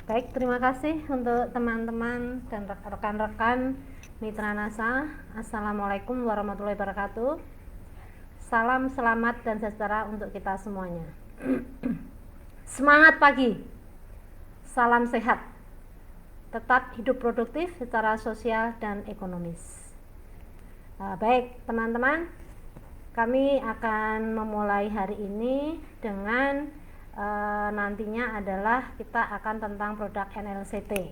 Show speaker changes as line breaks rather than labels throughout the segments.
Baik, terima kasih untuk teman-teman dan rekan-rekan Mitra NASA. Assalamualaikum warahmatullahi wabarakatuh. Salam selamat dan sejahtera untuk kita semuanya. Semangat pagi, salam sehat, tetap hidup produktif secara sosial dan ekonomis. Baik teman-teman, kami akan memulai hari ini dengan nantinya adalah kita akan tentang produk NLCT.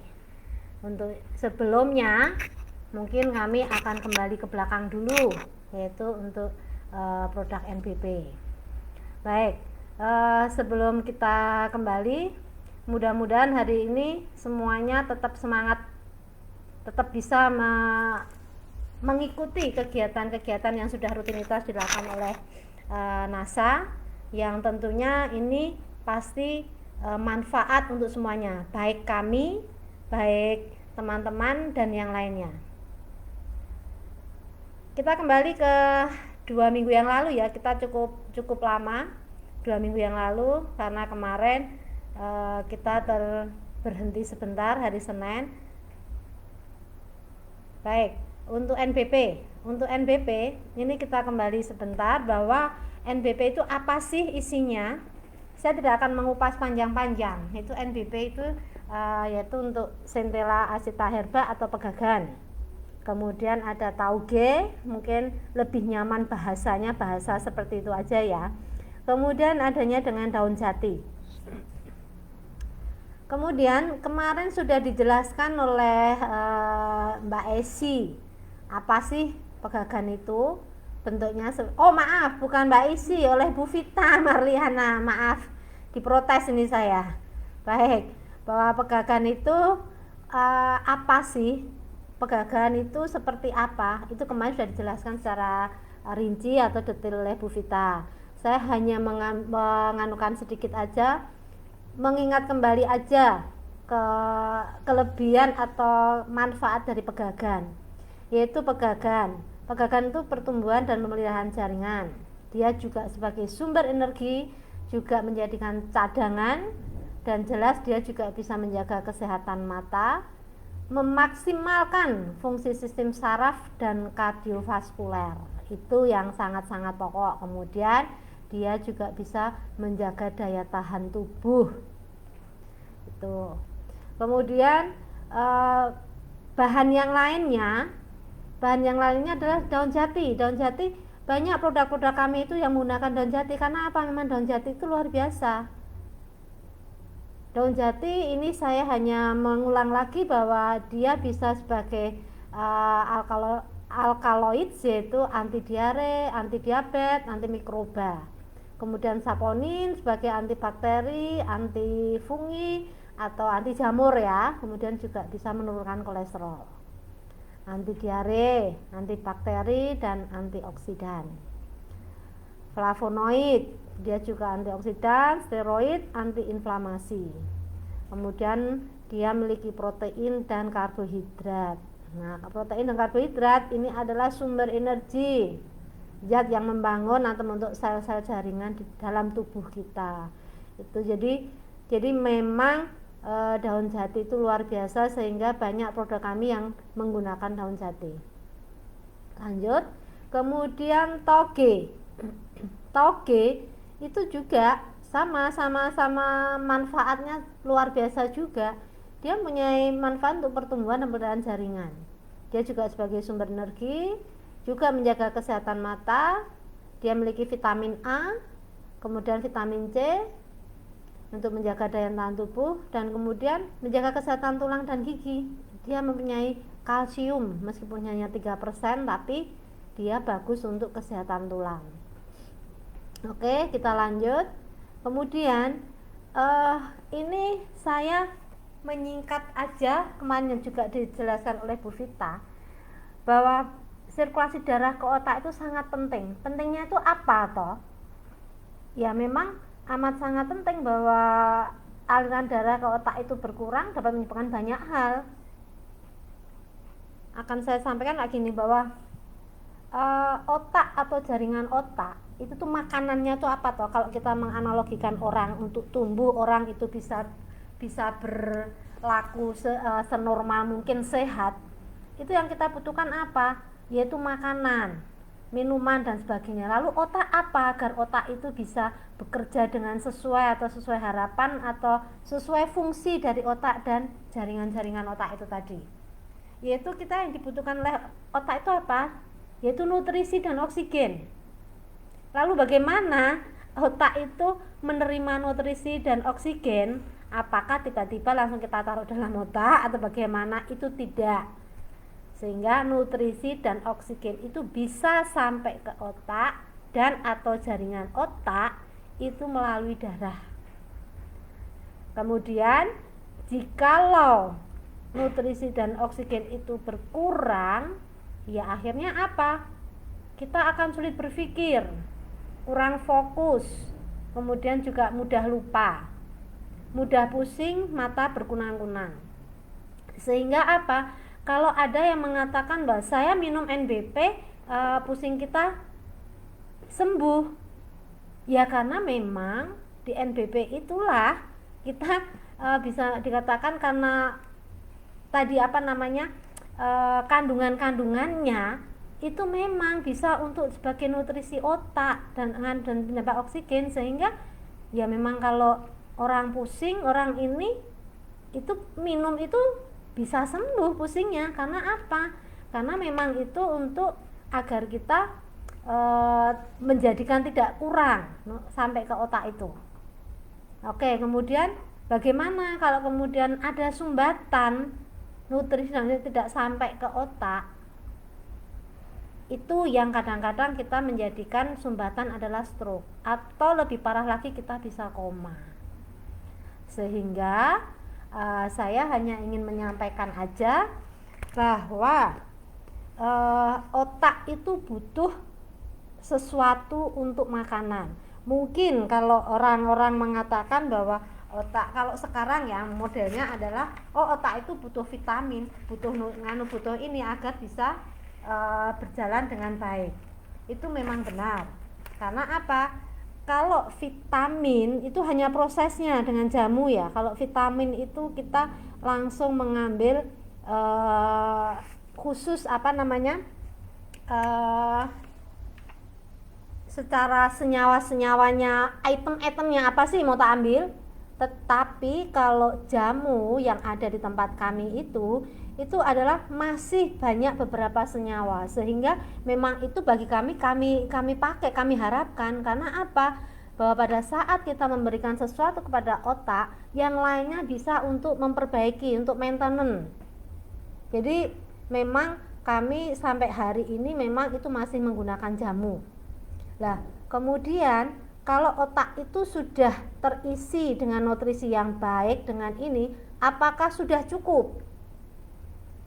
Untuk sebelumnya mungkin kami akan kembali ke belakang dulu, yaitu untuk produk NBP. Baik, sebelum kita kembali, mudah-mudahan hari ini semuanya tetap semangat, tetap bisa mengikuti kegiatan-kegiatan yang sudah rutinitas dilakukan oleh NASA, yang tentunya ini pasti manfaat untuk semuanya, baik kami, baik teman-teman dan yang lainnya. Kita kembali ke 2 minggu yang lalu ya, kita cukup lama 2 minggu yang lalu karena kemarin kita berhenti sebentar hari Senin. Baik, untuk NBP ini kita kembali sebentar bahwa NBP itu apa sih isinya. Saya tidak akan mengupas panjang-panjang. Itu NBP itu yaitu untuk Centella aceta herba atau pegagan. Kemudian ada tauge, mungkin lebih nyaman bahasanya bahasa seperti itu aja ya. Kemudian adanya dengan daun jati. Kemudian kemarin sudah dijelaskan oleh Mbak Esi, apa sih pegagan itu? Bentuknya bukan Mbak Isi, oleh Bu Vita Marliana, maaf, diprotes ini saya. Baik, bahwa pegagan itu apa sih? Pegagan itu seperti apa? Itu kemarin sudah dijelaskan secara rinci atau detail oleh Bu Vita. Saya hanya menganukan sedikit aja, mengingat kembali aja ke kelebihan atau manfaat dari pegagan, yaitu pegagan itu pertumbuhan dan pemeliharaan jaringan. Dia juga sebagai sumber energi, juga menjadikan cadangan, dan jelas dia juga bisa menjaga kesehatan mata, memaksimalkan fungsi sistem saraf dan kardiovaskuler. Itu yang sangat-sangat pokok. Kemudian dia juga bisa menjaga daya tahan tubuh. Itu. Kemudian bahan yang lainnya adalah daun jati. Banyak produk-produk kami itu yang menggunakan daun jati. Karena apa? Memang daun jati itu luar biasa. Daun jati ini saya hanya mengulang lagi bahwa dia bisa sebagai alkaloid, yaitu anti diare, anti diabetes, anti mikroba. Kemudian saponin sebagai antibakteri, anti fungi atau anti jamur ya. Kemudian juga bisa menurunkan kolesterol, anti diare, antibakteri, dan antioksidan. Flavonoid, dia juga antioksidan, steroid, antiinflamasi. Kemudian dia memiliki protein dan karbohidrat. Nah, protein dan karbohidrat ini adalah sumber energi, zat yang membangun atau membentuk sel-sel jaringan di dalam tubuh kita. Itu jadi memang daun jati itu luar biasa, sehingga banyak produk kami yang menggunakan daun jati. Lanjut, kemudian toge itu juga sama manfaatnya luar biasa juga. Dia mempunyai manfaat untuk pertumbuhan dan pemberdayaan jaringan. Dia juga sebagai sumber energi, juga menjaga kesehatan mata. Dia memiliki vitamin A, kemudian vitamin C untuk menjaga daya tahan tubuh, dan kemudian menjaga kesehatan tulang dan gigi. Dia mempunyai kalsium, meskipun hanya 3%, tapi dia bagus untuk kesehatan tulang. Oke, kita lanjut. Kemudian ini saya menyingkat aja, kemarin yang juga dijelaskan oleh Bu Vita, bahwa sirkulasi darah ke otak itu sangat penting. Pentingnya itu apa toh? Ya memang amat sangat penting bahwa aliran darah ke otak itu berkurang dapat menyebabkan banyak hal. Akan saya sampaikan lagi nih bahwa otak atau jaringan otak itu tuh makanannya tuh apa toh? Kalau kita menganalogikan orang untuk tumbuh, orang itu bisa laku senormal mungkin, sehat, itu yang kita butuhkan apa? Yaitu makanan, minuman dan sebagainya. Lalu otak apa agar otak itu bisa bekerja dengan sesuai atau sesuai harapan atau sesuai fungsi dari otak dan jaringan-jaringan otak itu tadi? Yaitu kita yang dibutuhkan oleh otak itu apa? Yaitu nutrisi dan oksigen. Lalu bagaimana otak itu menerima nutrisi dan oksigen? Apakah tiba-tiba langsung kita taruh dalam otak atau bagaimana? Itu tidak. Sehingga nutrisi dan oksigen itu bisa sampai ke otak dan atau jaringan otak itu melalui darah. Kemudian jikalau nutrisi dan oksigen itu berkurang, ya akhirnya apa? Kita akan sulit berpikir, kurang fokus, kemudian juga mudah lupa, mudah pusing, mata berkunang-kunang. Sehingga apa? Kalau ada yang mengatakan bahwa saya minum NBP pusing kita sembuh, ya karena memang di NBP itulah kita bisa dikatakan karena tadi kandungannya itu memang bisa untuk sebagai nutrisi otak dan penyebab oksigen, sehingga ya memang kalau orang pusing, orang ini itu minum itu bisa sembuh pusingnya. Karena apa? Karena memang itu untuk agar kita menjadikan tidak kurang sampai ke otak itu. Oke, kemudian bagaimana kalau kemudian ada sumbatan nutrisi yang tidak sampai ke otak? Itu yang kadang-kadang kita menjadikan sumbatan adalah stroke, atau lebih parah lagi kita bisa koma. Sehingga saya hanya ingin menyampaikan aja bahwa otak itu butuh sesuatu untuk makanan. Mungkin kalau orang-orang mengatakan bahwa otak, kalau sekarang ya modelnya adalah otak itu butuh vitamin, butuh ini agar bisa berjalan dengan baik. Itu memang benar. Karena apa? Kalau vitamin itu hanya prosesnya dengan jamu ya. Kalau vitamin itu kita langsung mengambil khusus secara senyawa-senyawanya, item-itemnya apa sih mau tak ambil. Tetapi kalau jamu yang ada di tempat kami itu adalah masih banyak beberapa senyawa, sehingga memang itu bagi kami pakai, kami harapkan. Karena apa? Bahwa pada saat kita memberikan sesuatu kepada otak, yang lainnya bisa untuk memperbaiki, untuk maintenance. Jadi memang kami sampai hari ini memang itu masih menggunakan jamu. Nah, kemudian kalau otak itu sudah terisi dengan nutrisi yang baik dengan ini, apakah sudah cukup?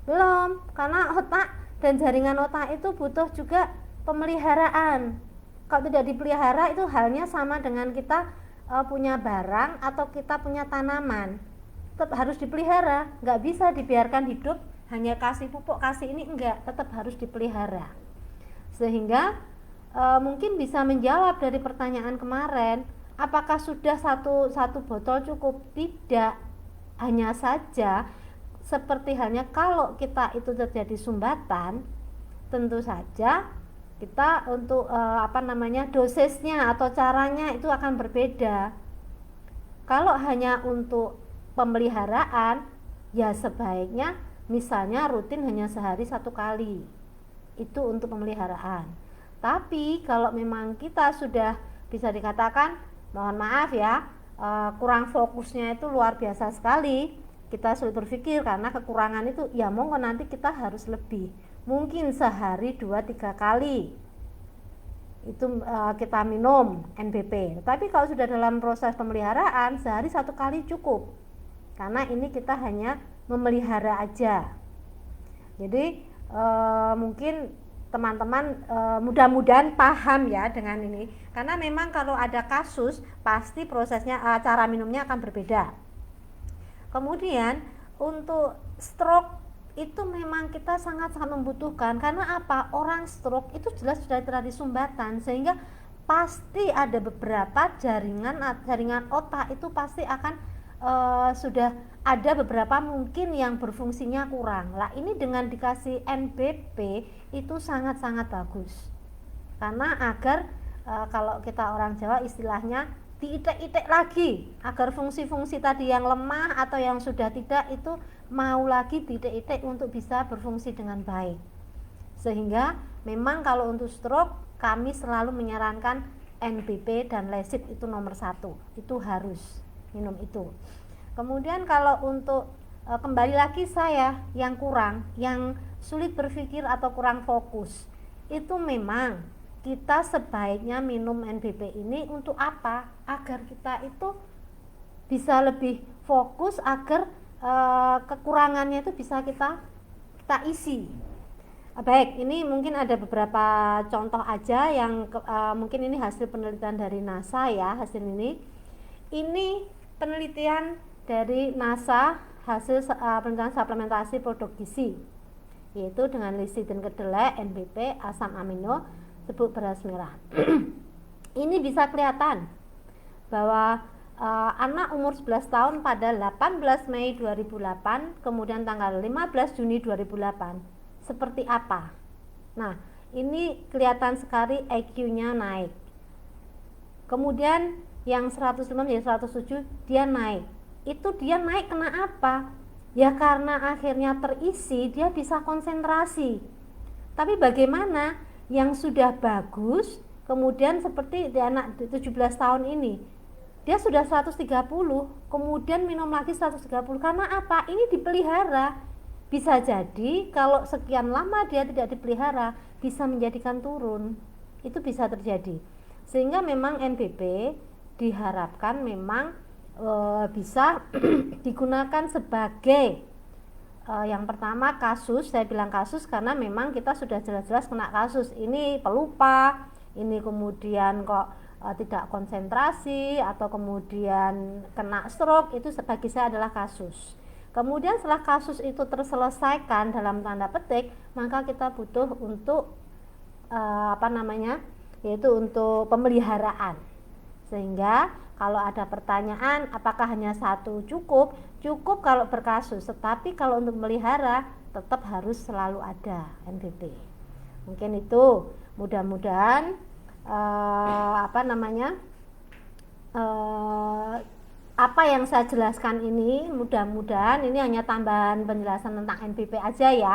Belum, karena otak dan jaringan otak itu butuh juga pemeliharaan. Kalau tidak dipelihara itu halnya sama dengan kita punya barang atau kita punya tanaman, tetap harus dipelihara. Nggak bisa dibiarkan hidup hanya kasih pupuk, kasih ini, enggak, tetap harus dipelihara. Sehingga mungkin bisa menjawab dari pertanyaan kemarin, apakah sudah satu botol cukup? Tidak, hanya saja seperti halnya kalau kita itu terjadi sumbatan, tentu saja kita untuk dosisnya atau caranya itu akan berbeda. Kalau hanya untuk pemeliharaan, ya sebaiknya misalnya rutin hanya sehari 1 kali, itu untuk pemeliharaan. Tapi kalau memang kita sudah bisa dikatakan, mohon maaf ya, kurang fokusnya itu luar biasa sekali, kita sulit berpikir karena kekurangan itu, ya monggo nanti kita harus lebih, mungkin sehari 2-3 kali itu kita minum NBP. Tapi kalau sudah dalam proses pemeliharaan, sehari 1 kali cukup, karena ini kita hanya memelihara aja. Jadi mungkin teman-teman mudah-mudahan paham ya dengan ini, karena memang kalau ada kasus pasti prosesnya, cara minumnya akan berbeda. Kemudian untuk stroke itu memang kita sangat-sangat membutuhkan. Karena apa? Orang stroke itu jelas sudah terjadi sumbatan, sehingga pasti ada beberapa jaringan otak itu pasti akan sudah ada beberapa mungkin yang berfungsinya kurang. Lah ini dengan dikasih NBP itu sangat-sangat bagus. Karena agar kalau kita orang Jawa istilahnya diitik-itik lagi agar fungsi-fungsi tadi yang lemah atau yang sudah tidak itu mau lagi diitik-itik untuk bisa berfungsi dengan baik. Sehingga memang kalau untuk stroke kami selalu menyarankan NBP dan Lecit itu nomor 1, itu harus minum itu. Kemudian kalau untuk kembali lagi saya yang kurang, yang sulit berpikir atau kurang fokus, itu memang kita sebaiknya minum NBP ini untuk apa? Agar kita itu bisa lebih fokus, agar kekurangannya itu bisa kita isi. Baik, ini mungkin ada beberapa contoh aja yang mungkin ini hasil penelitian dari NASA ya, hasil ini. Ini penelitian dari NASA hasil penelitian suplementasi produk gizi, yaitu dengan listin kedelai, NBP, asam amino, sebut beras merah. Ini bisa kelihatan bahwa anak umur 11 tahun pada 18 Mei 2008 kemudian tanggal 15 Juni 2008 seperti apa. Nah, ini kelihatan sekali IQ-nya naik. Kemudian yang 105 menjadi 107 dia naik. Itu dia naik kena apa? Ya karena akhirnya terisi, dia bisa konsentrasi. Tapi bagaimana yang sudah bagus, kemudian seperti di anak 17 tahun ini, dia sudah 130, kemudian minum lagi 130, karena apa? Ini dipelihara. Bisa jadi kalau sekian lama dia tidak dipelihara, bisa menjadikan turun. Itu bisa terjadi. Sehingga memang NBP diharapkan memang bisa digunakan sebagai yang pertama kasus, saya bilang kasus karena memang kita sudah jelas-jelas kena kasus. Ini pelupa, ini kemudian kok tidak konsentrasi atau kemudian kena stroke, itu bagi saya adalah kasus. Kemudian setelah kasus itu terselesaikan dalam tanda petik, maka kita butuh untuk yaitu untuk pemeliharaan. Sehingga kalau ada pertanyaan apakah hanya satu cukup kalau berkasus, tetapi kalau untuk melihara tetap harus selalu ada NBP. Mungkin itu mudah-mudahan apa yang saya jelaskan ini, mudah-mudahan ini hanya tambahan penjelasan tentang NBP aja ya.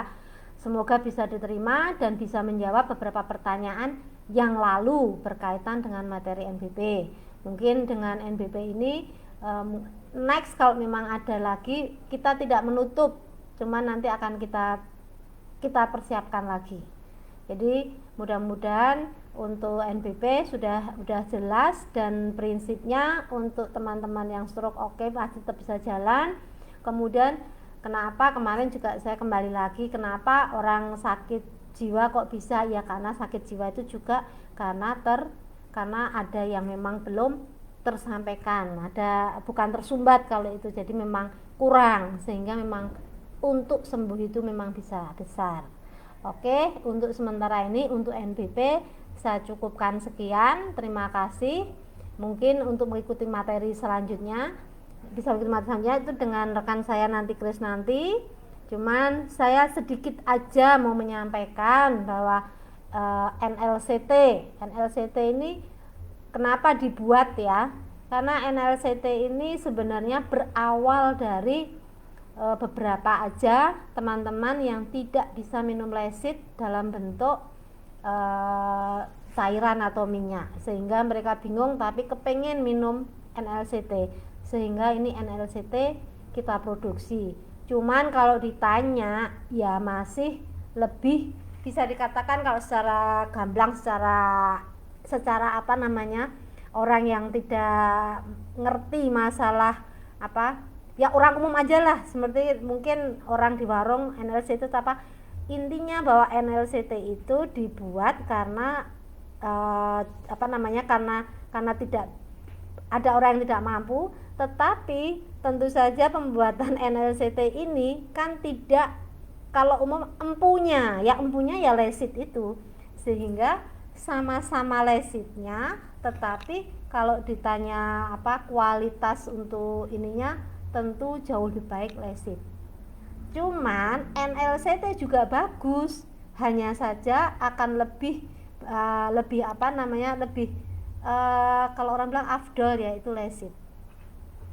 Semoga bisa diterima dan bisa menjawab beberapa pertanyaan yang lalu berkaitan dengan materi NBP. Mungkin dengan NBP ini next kalau memang ada lagi, kita tidak menutup, cuman nanti akan kita persiapkan lagi. Jadi mudah-mudahan untuk NBP sudah jelas dan prinsipnya untuk teman-teman yang stroke pasti tetap bisa jalan. Kemudian kenapa kemarin juga saya kembali lagi, kenapa orang sakit jiwa kok bisa? Ya karena sakit jiwa itu juga karena ada yang memang belum tersampaikan, bukan tersumbat kalau itu, jadi memang kurang, sehingga memang untuk sembuh itu memang bisa besar. Oke, untuk sementara ini untuk NBP saya cukupkan sekian, terima kasih. Mungkin untuk mengikuti materi selanjutnya bisa mengikuti materi selanjutnya itu dengan rekan saya nanti Krisnanti. Cuman saya sedikit aja mau menyampaikan bahwa NLCT ini kenapa dibuat ya? Karena NLCT ini sebenarnya berawal dari beberapa aja teman-teman yang tidak bisa minum Lecit dalam bentuk cairan atau minyak, sehingga mereka bingung tapi kepengen minum NLCT, sehingga ini NLCT kita produksi. Cuman kalau ditanya ya masih lebih bisa dikatakan kalau secara gamblang, secara orang yang tidak ngerti masalah ya orang umum aja lah, seperti mungkin orang di warung NLCT itu intinya bahwa NLCT itu dibuat karena karena tidak ada orang yang tidak mampu, tetapi tentu saja pembuatan NLCT ini kan tidak, kalau umum empunya ya Lecit itu, sehingga sama-sama Lecitnya, tetapi kalau ditanya kualitas untuk ininya tentu jauh lebih baik Lecit. Cuman NLCT juga bagus, hanya saja akan lebih kalau orang bilang afdol ya itu Lecit.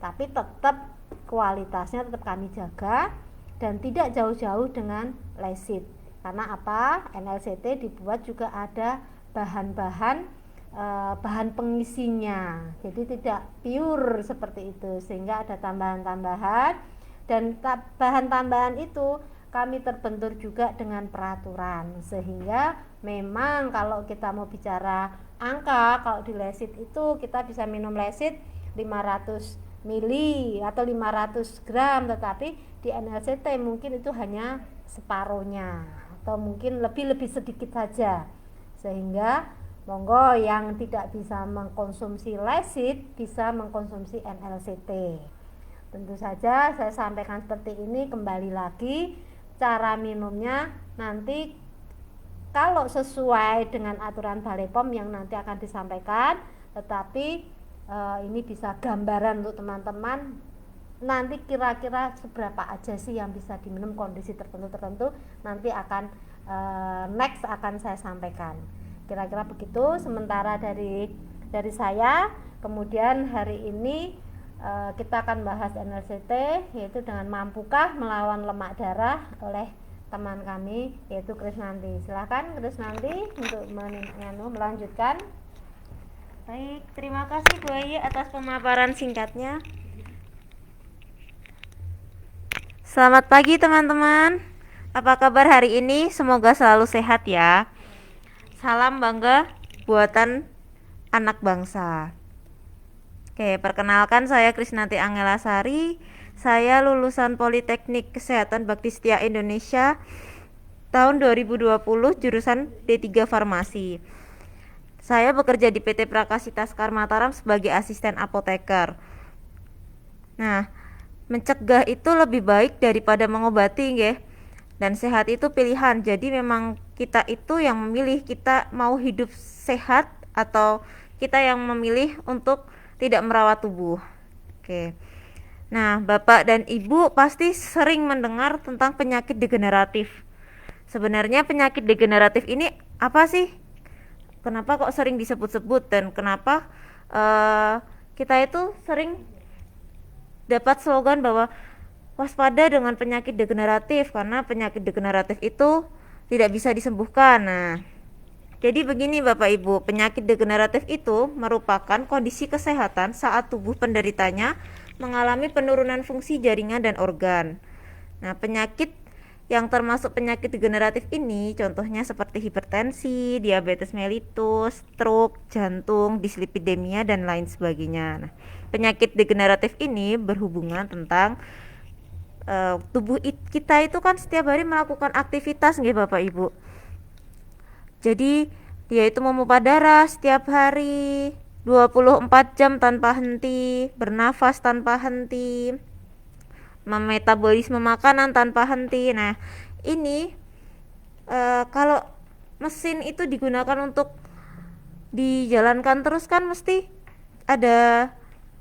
Tapi tetap kualitasnya tetap kami jaga dan tidak jauh-jauh dengan Lecit. Karena apa? NLCT dibuat juga ada bahan pengisinya, jadi tidak pure seperti itu, sehingga ada tambahan-tambahan, dan bahan tambahan itu kami terbentur juga dengan peraturan, sehingga memang kalau kita mau bicara angka, kalau di Lecit itu kita bisa minum Lecit 500 mili atau 500 gram, tetapi di NLCT mungkin itu hanya separuhnya atau mungkin lebih sedikit saja, sehingga monggo yang tidak bisa mengkonsumsi Lecit bisa mengkonsumsi NLCT. Tentu saja saya sampaikan seperti ini, kembali lagi cara minumnya nanti kalau sesuai dengan aturan Balai POM yang nanti akan disampaikan, tetapi ini bisa gambaran untuk teman-teman nanti kira-kira seberapa aja sih yang bisa diminum kondisi tertentu nanti akan next akan saya sampaikan. Kira-kira begitu sementara dari saya. Kemudian hari ini kita akan bahas NLCT, yaitu dengan mampukah melawan lemak darah oleh teman kami yaitu Krisnanti. Silakan Krisnanti untuk melanjutkan.
Baik, terima kasih Bu Ayi atas pemaparan singkatnya. Selamat pagi teman-teman. Apa kabar hari ini? Semoga selalu sehat ya. Salam bangga buatan anak bangsa. Oke, perkenalkan saya Krisnanti Angelasari. Saya lulusan Politeknik Kesehatan Bakti Setia Indonesia tahun 2020 jurusan D3 Farmasi. Saya bekerja di PT Prakasita Sekar Mataram sebagai asisten apoteker. Nah, mencegah itu lebih baik daripada mengobati, nggih. Dan sehat itu pilihan. Jadi memang kita itu yang memilih kita mau hidup sehat atau kita yang memilih untuk tidak merawat tubuh. Oke. Nah, Bapak dan Ibu pasti sering mendengar tentang penyakit degeneratif. Sebenarnya penyakit degeneratif ini apa sih? Kenapa kok sering disebut-sebut dan kenapa kita itu sering dapat slogan bahwa waspada dengan penyakit degeneratif karena penyakit degeneratif itu tidak bisa disembuhkan. Nah, jadi begini Bapak Ibu, penyakit degeneratif itu merupakan kondisi kesehatan saat tubuh penderitanya mengalami penurunan fungsi jaringan dan organ. Nah, penyakit yang termasuk penyakit degeneratif ini contohnya seperti hipertensi, diabetes mellitus, stroke, jantung, dislipidemia dan lain sebagainya. Nah, penyakit degeneratif ini berhubungan tentang tubuh kita itu kan setiap hari melakukan aktivitas nggih Bapak Ibu. Jadi dia itu memompa darah setiap hari 24 jam tanpa henti, bernafas tanpa henti, memetabolisme makanan tanpa henti. Nah, ini kalau mesin itu digunakan untuk dijalankan terus kan mesti ada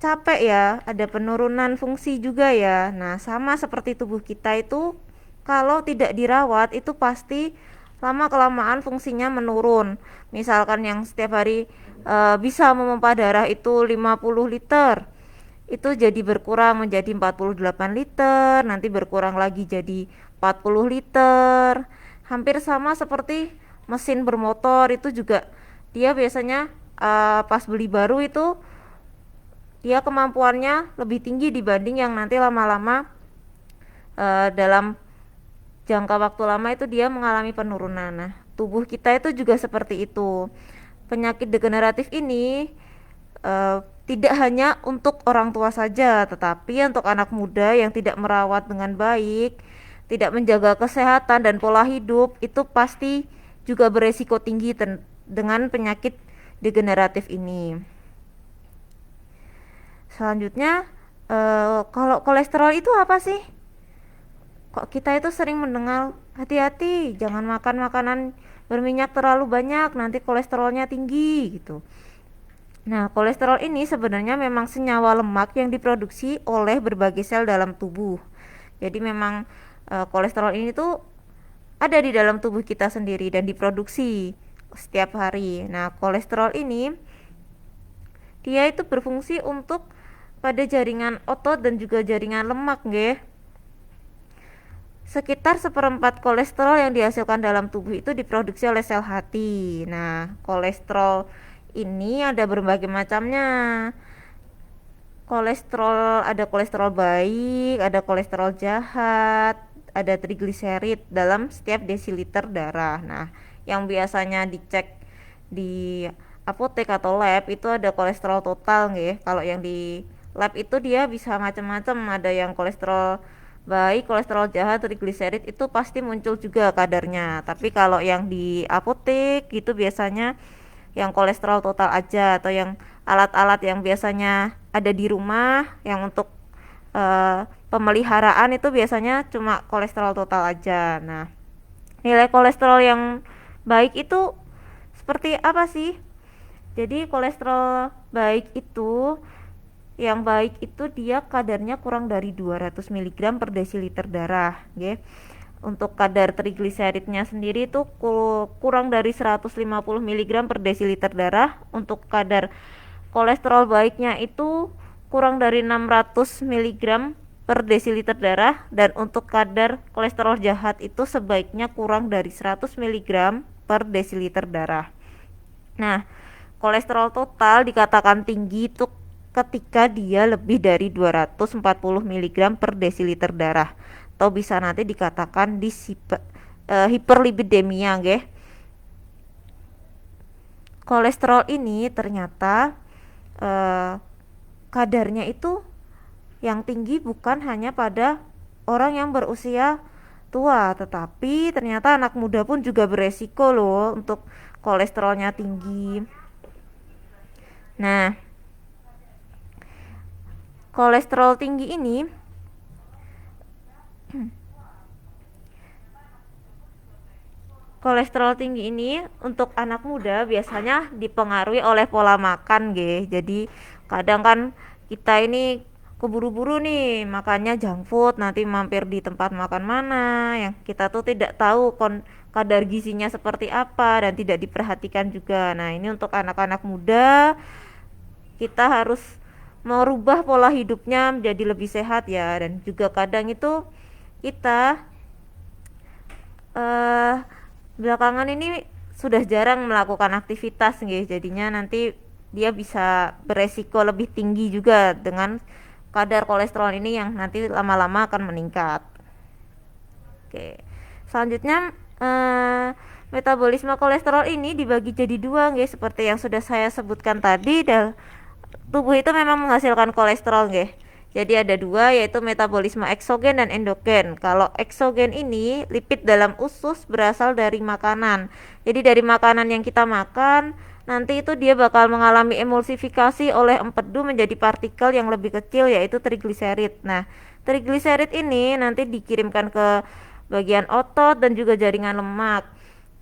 capek ya, ada penurunan fungsi juga ya. Nah, sama seperti tubuh kita itu kalau tidak dirawat itu pasti lama-kelamaan fungsinya menurun. Misalkan yang setiap hari bisa memompa darah itu 50 liter, itu jadi berkurang menjadi 48 liter, nanti berkurang lagi jadi 40 liter. Hampir sama seperti mesin bermotor itu juga dia biasanya pas beli baru itu dia kemampuannya lebih tinggi dibanding yang nanti lama-lama dalam jangka waktu lama itu dia mengalami penurunan. Nah, tubuh kita itu juga seperti itu. Penyakit degeneratif ini tidak hanya untuk orang tua saja, tetapi untuk anak muda yang tidak merawat dengan baik, tidak menjaga kesehatan dan pola hidup, itu pasti juga beresiko tinggi dengan penyakit degeneratif ini. Selanjutnya, kalau kolesterol itu apa sih? Kok kita itu sering mendengar hati-hati, jangan makan makanan berminyak terlalu banyak, nanti kolesterolnya tinggi gitu. Nah, kolesterol ini sebenarnya memang senyawa lemak yang diproduksi oleh berbagai sel dalam tubuh. Jadi memang kolesterol ini tuh ada di dalam tubuh kita sendiri dan diproduksi setiap hari. Nah, kolesterol ini dia itu berfungsi untuk pada jaringan otot dan juga jaringan lemak, nggih. Sekitar seperempat kolesterol yang dihasilkan dalam tubuh itu diproduksi oleh sel hati. Nah, kolesterol ini ada berbagai macamnya. Kolesterol, ada kolesterol baik, ada kolesterol jahat, ada trigliserid dalam setiap desiliter darah. Nah, yang biasanya dicek di apotek atau lab itu ada kolesterol total nggih. Kalau yang di lab itu dia bisa macam-macam, ada yang kolesterol baik, kolesterol jahat, trigliserid itu pasti muncul juga kadarnya. Tapi kalau yang di apotek itu biasanya yang kolesterol total aja, atau yang alat-alat yang biasanya ada di rumah yang untuk pemeliharaan itu biasanya cuma kolesterol total aja. Nah, nilai kolesterol yang baik itu seperti apa sih? Jadi kolesterol baik itu, yang baik itu dia kadarnya kurang dari 200 mg per desiliter darah, nggih. Untuk kadar trigliseridnya sendiri itu kurang dari 150 mg per desiliter darah. Untuk kadar kolesterol baiknya itu kurang dari 600 mg per desiliter darah, dan untuk kadar kolesterol jahat itu sebaiknya kurang dari 100 mg per desiliter darah. Nah, kolesterol total dikatakan tinggi itu ketika dia lebih dari 240 mg per desiliter darah, atau bisa nanti dikatakan hiperlipidemia, nggih. Kolesterol ini ternyata kadarnya itu yang tinggi bukan hanya pada orang yang berusia tua, tetapi ternyata anak muda pun juga beresiko loh untuk kolesterolnya tinggi. Nah, kolesterol tinggi ini untuk anak muda biasanya dipengaruhi oleh pola makan, nggih. Jadi kadang kan kita ini keburu-buru nih makannya junk food, nanti mampir di tempat makan mana yang kita tuh tidak tahu kadar gizinya seperti apa dan tidak diperhatikan juga. Nah, ini untuk anak-anak muda kita harus merubah pola hidupnya menjadi lebih sehat ya. Dan juga kadang itu kita belakangan ini sudah jarang melakukan aktivitas, nggih. Jadinya nanti dia bisa beresiko lebih tinggi juga dengan kadar kolesterol ini yang nanti lama-lama akan meningkat. Oke, selanjutnya metabolisme kolesterol ini dibagi jadi dua, nggih. Seperti yang sudah saya sebutkan tadi, tubuh itu memang menghasilkan kolesterol, nggih. Jadi ada dua, yaitu metabolisme eksogen dan endogen. Kalau eksogen ini lipid dalam usus berasal dari makanan. Jadi dari makanan yang kita makan, nanti itu dia bakal mengalami emulsifikasi oleh empedu menjadi partikel yang lebih kecil, yaitu trigliserid. Nah, trigliserid ini nanti dikirimkan ke bagian otot dan juga jaringan lemak.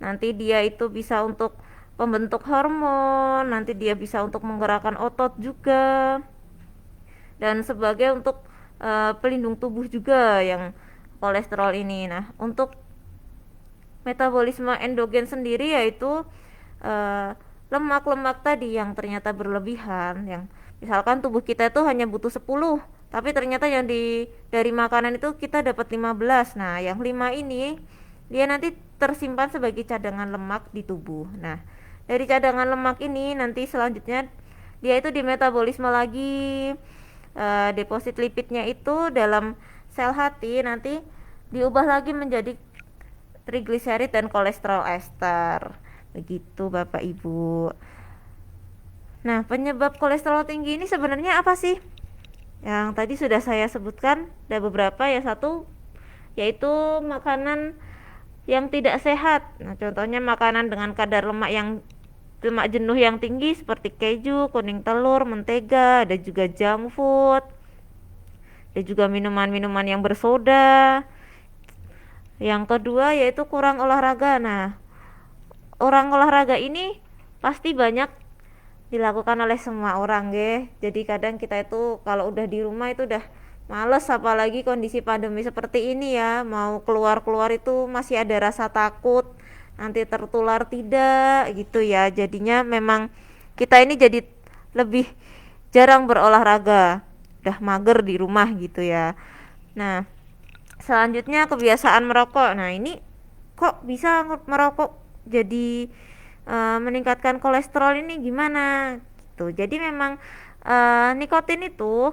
Nanti dia itu bisa untuk pembentuk hormon, nanti dia bisa untuk menggerakkan otot juga, dan sebagai untuk pelindung tubuh juga yang kolesterol ini. Nah, untuk metabolisme endogen sendiri yaitu lemak-lemak tadi yang ternyata berlebihan, yang misalkan tubuh kita itu hanya butuh 10, tapi ternyata yang dari makanan itu kita dapat 15. Nah, yang 5 ini dia nanti tersimpan sebagai cadangan lemak di tubuh. Nah, dari cadangan lemak ini nanti selanjutnya dia itu dimetabolisme lagi, deposit lipidnya itu dalam sel hati nanti diubah lagi menjadi trigliserid dan kolesterol ester. Begitu Bapak Ibu. Nah, penyebab kolesterol tinggi ini sebenarnya apa sih? Yang tadi sudah saya sebutkan, ada beberapa ya. Satu yaitu makanan yang tidak sehat. Nah, contohnya makanan dengan kadar lemak jenuh yang tinggi seperti keju, kuning telur, mentega, ada juga junk food, ada juga minuman-minuman yang bersoda. Yang kedua yaitu kurang olahraga. Nah, orang olahraga ini pasti banyak dilakukan oleh semua orang jadi kadang kita itu kalau udah di rumah itu udah males, apalagi kondisi pandemi seperti ini ya, mau keluar-keluar itu masih ada rasa takut nanti tertular tidak gitu ya, jadinya memang kita ini jadi lebih jarang berolahraga, udah mager di rumah gitu ya. Nah, selanjutnya kebiasaan merokok. Nah, ini kok bisa merokok jadi meningkatkan kolesterol, ini gimana gitu. Jadi memang nikotin itu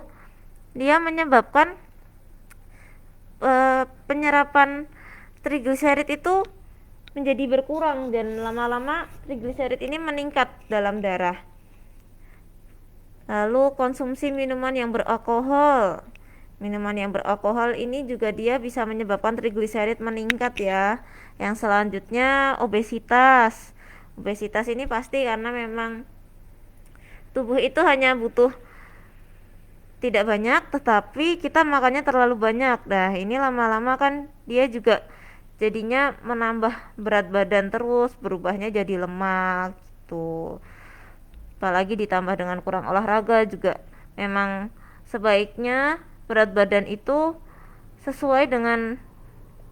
dia menyebabkan penyerapan trigliserid itu menjadi berkurang dan lama-lama trigliserid ini meningkat dalam darah. Lalu konsumsi minuman yang beralkohol. Minuman yang beralkohol ini juga dia bisa menyebabkan trigliserid meningkat ya. Yang selanjutnya obesitas. Obesitas ini pasti karena memang tubuh itu hanya butuh tidak banyak, tetapi kita makannya terlalu banyak. Nah, ini lama-lama kan dia juga jadinya menambah berat badan terus, berubahnya jadi lemak gitu. Apalagi ditambah dengan kurang olahraga juga, memang sebaiknya berat badan itu sesuai dengan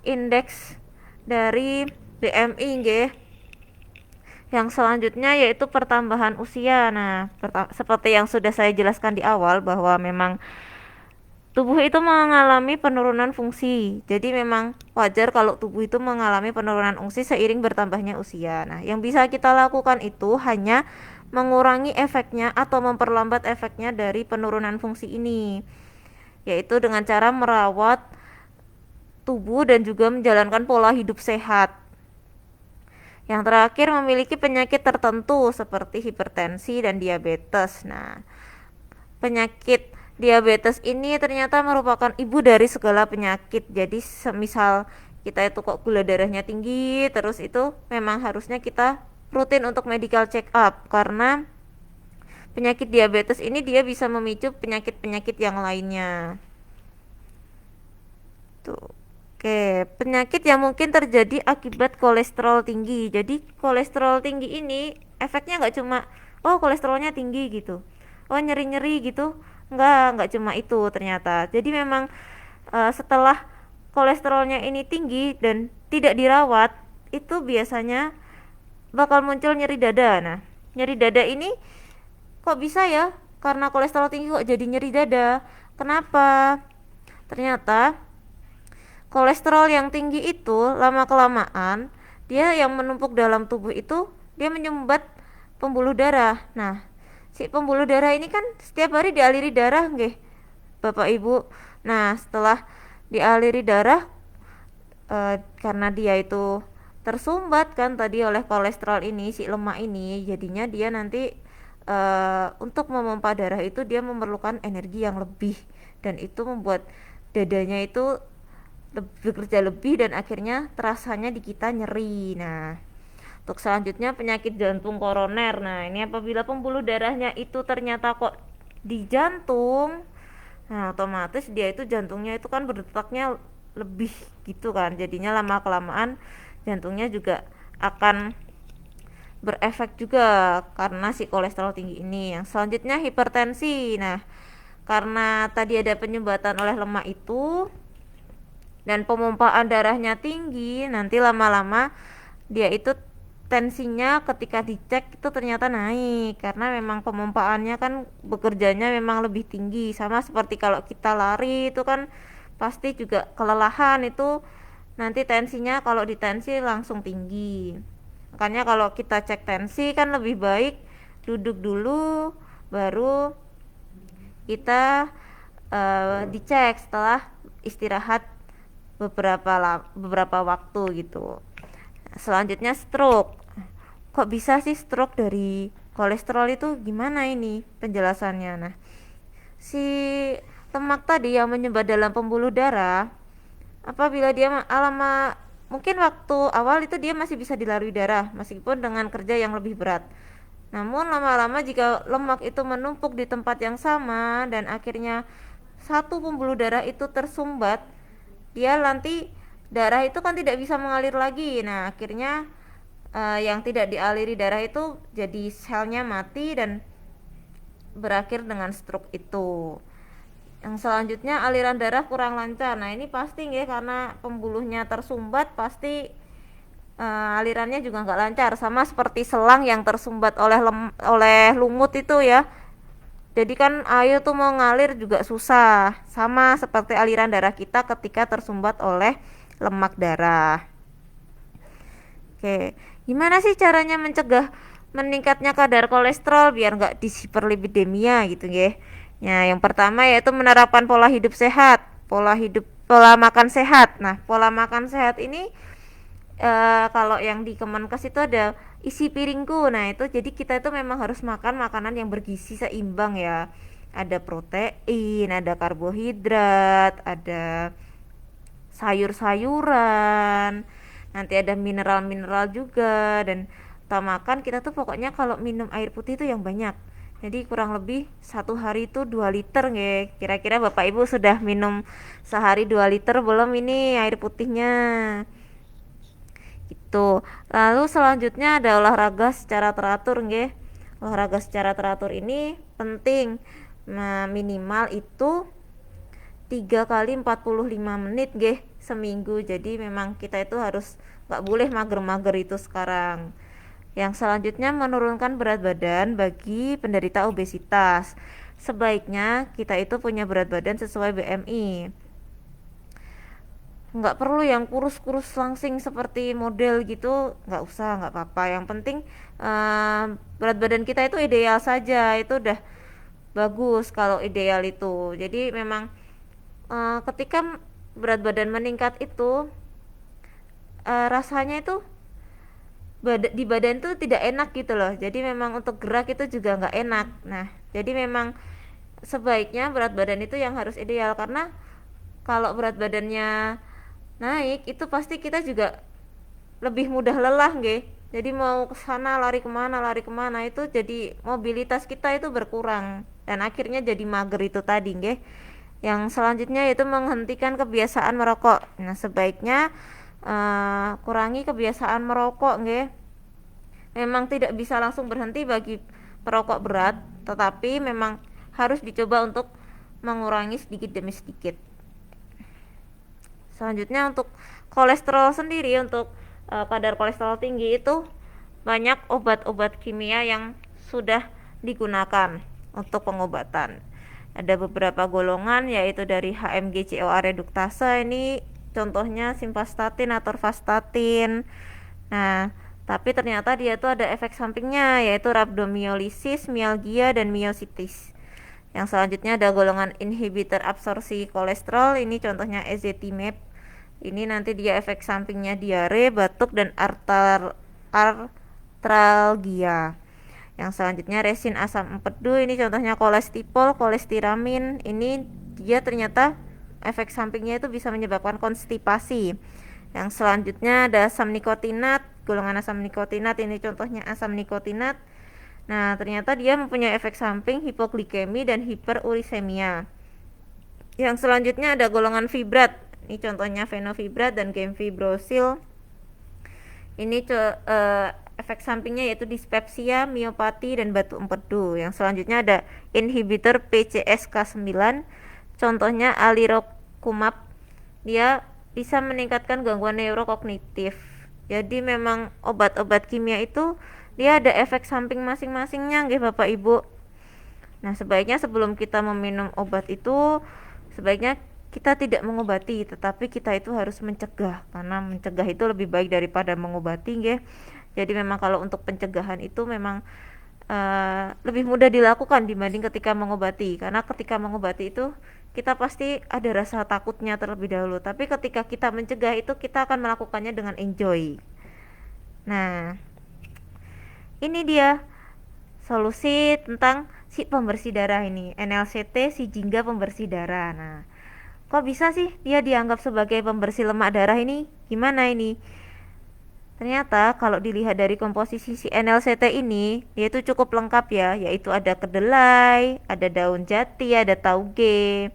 indeks dari BMI nggih. Yang selanjutnya yaitu pertambahan usia. Nah, seperti yang sudah saya jelaskan di awal bahwa memang tubuh itu mengalami penurunan fungsi. Jadi memang wajar kalau tubuh itu mengalami penurunan fungsi seiring bertambahnya usia. Nah, yang bisa kita lakukan itu hanya mengurangi efeknya atau memperlambat efeknya dari penurunan fungsi ini, yaitu dengan cara merawat tubuh dan juga menjalankan pola hidup sehat. Yang terakhir, memiliki penyakit tertentu seperti hipertensi dan diabetes. Nah, penyakit diabetes ini ternyata merupakan ibu dari segala penyakit. Jadi semisal kita itu kok gula darahnya tinggi terus, itu memang harusnya kita rutin untuk medical check up, karena penyakit diabetes ini dia bisa memicu penyakit-penyakit yang lainnya. Tuh. Oke, penyakit yang mungkin terjadi akibat kolesterol tinggi. Jadi kolesterol tinggi ini efeknya nggak cuma oh kolesterolnya tinggi gitu, oh nyeri-nyeri gitu, nggak cuma itu ternyata. Jadi memang setelah kolesterolnya ini tinggi dan tidak dirawat, itu biasanya bakal muncul nyeri dada. Nah, nyeri dada ini kok bisa ya? Karena kolesterol tinggi kok jadi nyeri dada. Kenapa? Ternyata kolesterol yang tinggi itu lama kelamaan dia yang menumpuk dalam tubuh itu dia menyumbat pembuluh darah. Nah, si pembuluh darah ini kan setiap hari dialiri darah nggih, Bapak Ibu. Nah, setelah dialiri darah karena dia itu tersumbat kan tadi oleh kolesterol ini, si lemak ini, jadinya dia nanti untuk memompa darah itu dia memerlukan energi yang lebih, dan itu membuat dadanya itu bekerja lebih dan akhirnya terasanya di kita nyeri. Nah, untuk selanjutnya penyakit jantung koroner. Nah, ini apabila pembuluh darahnya itu ternyata kok di jantung, nah otomatis dia itu jantungnya itu kan berdetaknya lebih gitu kan, jadinya lama kelamaan jantungnya juga akan berefek juga karena si kolesterol tinggi ini. Yang selanjutnya hipertensi. Nah, karena tadi ada penyumbatan oleh lemak itu dan pemompaan darahnya tinggi, nanti lama-lama dia itu tensinya ketika dicek itu ternyata naik, karena memang pemompaannya kan bekerjanya memang lebih tinggi. Sama seperti kalau kita lari itu kan pasti juga kelelahan, itu nanti tensinya kalau ditensi langsung tinggi. Makanya kalau kita cek tensi kan lebih baik duduk dulu baru kita dicek setelah istirahat beberapa waktu gitu. Selanjutnya stroke. Kok bisa sih stroke dari kolesterol, itu gimana ini penjelasannya? Nah, si lemak tadi yang menyumbat dalam pembuluh darah, apabila dia mungkin waktu awal itu dia masih bisa dilalui darah meskipun dengan kerja yang lebih berat. Namun lama-lama jika lemak itu menumpuk di tempat yang sama dan akhirnya satu pembuluh darah itu tersumbat, dia nanti darah itu kan tidak bisa mengalir lagi. Nah, akhirnya yang tidak dialiri darah itu jadi selnya mati dan berakhir dengan stroke itu. Yang selanjutnya aliran darah kurang lancar. Nah ini pasti ya, karena pembuluhnya tersumbat pasti alirannya juga nggak lancar, sama seperti selang yang tersumbat oleh lumut itu ya. Jadi kan air tuh mau ngalir juga susah, sama seperti aliran darah kita ketika tersumbat oleh lemak darah. Oke, gimana sih caranya mencegah meningkatnya kadar kolesterol biar nggak dishiperlipidemia gitu ya? Ya, yang pertama yaitu menerapkan pola hidup sehat, pola makan sehat. Nah, pola makan sehat ini kalau yang di Kemenkes itu ada isi piringku. Nah, itu jadi kita itu memang harus makan makanan yang bergizi seimbang ya. Ada protein, ada karbohidrat, ada sayur-sayuran, nanti ada mineral-mineral juga, dan utamakan kita tuh pokoknya kalau minum air putih itu yang banyak. Jadi kurang lebih satu hari itu 2 liter nge. Kira-kira Bapak Ibu sudah minum sehari 2 liter belum ini air putihnya? Gitu. Lalu selanjutnya ada olahraga secara teratur nge. Olahraga secara teratur ini penting. Nah, minimal itu 3 kali 45 menit seminggu. Jadi memang kita itu harus nggak boleh mager-mager itu sekarang. Yang selanjutnya menurunkan berat badan bagi penderita obesitas. Sebaiknya kita itu punya berat badan sesuai BMI. Nggak perlu yang kurus-kurus langsing seperti model gitu, nggak usah, nggak apa-apa. Yang penting berat badan kita itu ideal saja, itu udah bagus kalau ideal itu. Jadi memang ketika berat badan meningkat itu rasanya itu di badan tuh tidak enak gitu loh. Jadi memang untuk gerak itu juga nggak enak. Nah, jadi memang sebaiknya berat badan itu yang harus ideal, karena kalau berat badannya naik itu pasti kita juga lebih mudah lelah jadi mau ke sana lari kemana itu jadi mobilitas kita itu berkurang dan akhirnya jadi mager itu tadi Yang selanjutnya yaitu menghentikan kebiasaan merokok. Nah, sebaiknya kurangi kebiasaan merokok Memang tidak bisa langsung berhenti bagi perokok berat, tetapi memang harus dicoba untuk mengurangi sedikit demi sedikit. Selanjutnya untuk kolesterol sendiri, untuk kadar kolesterol tinggi itu banyak obat-obat kimia yang sudah digunakan untuk pengobatan. Ada beberapa golongan yaitu dari HMG-CoA reduktase, ini contohnya simvastatin atau orvastatin. Nah, tapi ternyata dia itu ada efek sampingnya yaitu rhabdomyolysis, mialgia, dan myositis. Yang selanjutnya ada golongan inhibitor absorpsi kolesterol, ini contohnya ezetimibe. Ini nanti dia efek sampingnya diare, batuk, dan artralgia. Yang selanjutnya resin asam empedu, ini contohnya kolestipol, kolestiramin. Ini dia ternyata efek sampingnya itu bisa menyebabkan konstipasi. Yang selanjutnya ada asam nikotinat, golongan asam nikotinat, ini contohnya asam nikotinat. Nah, ternyata dia mempunyai efek samping hipoglikemi dan hiperurisemia. Yang selanjutnya ada golongan fibrat. Ini contohnya fenofibrat dan gemfibrosil. Ini efek sampingnya yaitu dispepsia, miopati, dan batu empedu. Yang selanjutnya ada inhibitor PCSK9. Contohnya alirocumab. Dia bisa meningkatkan gangguan neurokognitif. Jadi memang obat-obat kimia itu dia ada efek samping masing-masingnya Bapak Ibu. Nah, sebaiknya sebelum kita meminum obat itu sebaiknya kita tidak mengobati, tetapi kita itu harus mencegah, karena mencegah itu lebih baik daripada mengobati Jadi memang kalau untuk pencegahan itu memang lebih mudah dilakukan dibanding ketika mengobati, karena ketika mengobati itu kita pasti ada rasa takutnya terlebih dahulu, tapi ketika kita mencegah itu kita akan melakukannya dengan enjoy. Nah, ini dia solusi tentang si pembersih darah ini, NLCT si jingga pembersih darah. Nah, kok bisa sih dia dianggap sebagai pembersih lemak darah ini? Gimana ini? Ternyata kalau dilihat dari komposisi si NLCT ini, dia itu cukup lengkap ya, yaitu ada kedelai, ada daun jati, ada tauge.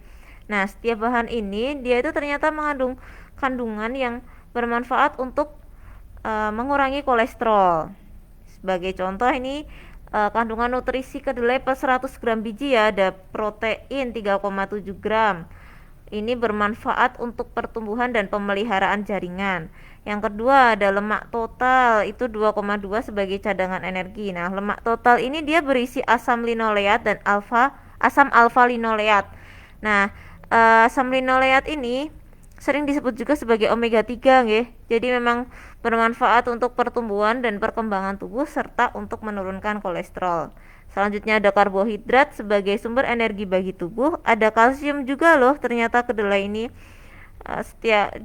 Nah, setiap bahan ini dia itu ternyata mengandung kandungan yang bermanfaat untuk mengurangi kolesterol. Sebagai contoh ini kandungan nutrisi kedelai per 100 gram biji ya, ada protein 3,7 gram. Ini bermanfaat untuk pertumbuhan dan pemeliharaan jaringan. Yang kedua ada lemak total, itu 2,2 sebagai cadangan energi. Nah, lemak total ini dia berisi asam linoleat dan asam alfa linoleat. Nah, asam linoleat ini sering disebut juga sebagai omega 3 nggih. Jadi memang bermanfaat untuk pertumbuhan dan perkembangan tubuh serta untuk menurunkan kolesterol. Selanjutnya ada karbohidrat sebagai sumber energi bagi tubuh. Ada kalsium juga loh ternyata kedelai ini.